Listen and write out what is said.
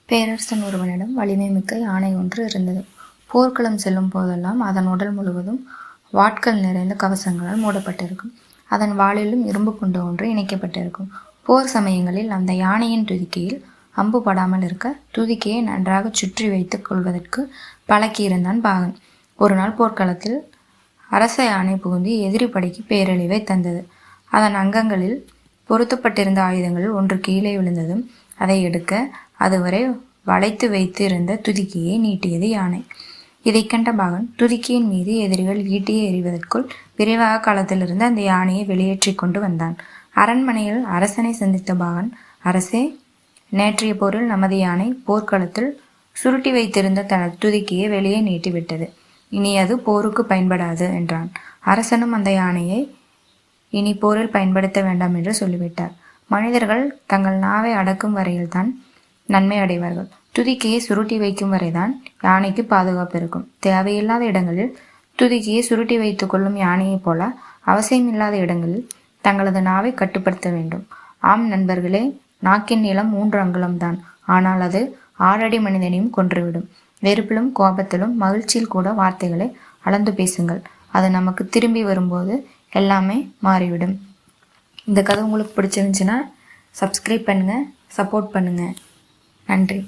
பேரரசன் ஒருவனிடம் வலிமை மிக்க யானை ஒன்று இருந்தது. போர்க்களம் செல்லும் போதெல்லாம் அதன் உடல் முழுவதும் வாட்கள் நிறைந்த கவசங்களால் மூடப்பட்டிருக்கும். அதன் வாளிலும் இரும்பு குண்டு ஒன்று இணைக்கப்பட்டிருக்கும். போர் சமயங்களில் அந்த யானையின் துதிக்கையில் அம்பு படாமல் இருக்க துதிக்கையை நன்றாக சுற்றி வைத்துக் கொள்வதற்கு பழக்கியிருந்தான் பாகன். ஒரு நாள் போர்க்களத்தில் அரச யானை புகுந்து எதிரி படைக்கு பேரழிவை தந்தது. அதன் அங்கங்களில் பொருத்தப்பட்டிருந்த ஆயுதங்களில் ஒன்று கீழே விழுந்ததும் அதை எடுக்க அதுவரை வளைத்து வைத்து இருந்த துதிக்கையை நீட்டியது யானை. இதை கண்ட பாகன் துதிக்கையின் மீது எதிரிகள் ஈட்டியை எறிவதற்குள் விரைவாக களத்திலிருந்து அந்த யானையை வெளியேற்றி கொண்டு வந்தான். அரண்மனையில் அரசனை சந்தித்த பாகன், அரசே, நேற்றைய போரில் நமது யானை போர்க்களத்தில் சுருட்டி வைத்திருந்த தனது துதிக்கையை வெளியே நீட்டிவிட்டது. இனி அது போருக்கு பயன்படாது என்றான். அரசனும் அந்த யானையை இனி போரில் பயன்படுத்த வேண்டாம் என்று சொல்லிவிட்டார். மனிதர்கள் தங்கள் நாவை அடக்கும் வரையில்தான் நன்மை அடைவார்கள். துதிக்கையை சுருட்டி வைக்கும் வரைதான் யானைக்கு பாதுகாப்பு இருக்கும். தேவையில்லாத இடங்களில் துதிக்கையை சுருட்டி வைத்துக் கொள்ளும் யானையைப் போல அவசியமில்லாத இடங்களில் தங்களது நாவை கட்டுப்படுத்த வேண்டும். ஆம் நண்பர்களே, நாக்கின் நீளம் 3 அங்குலம்தான். ஆனால் அது 6 அடி மனிதனையும் கொன்றுவிடும். வெறுப்பிலும் கோபத்திலும் மகிழ்ச்சியில் கூட வார்த்தைகளை அளந்து பேசுங்கள். அது நமக்கு திரும்பி வரும்போது எல்லாமே மாறிவிடும். இந்த கதை உங்களுக்கு பிடிச்சிருந்துச்சுன்னா சப்ஸ்கிரைப் பண்ணுங்கள், சப்போர்ட் பண்ணுங்கள். நன்றி.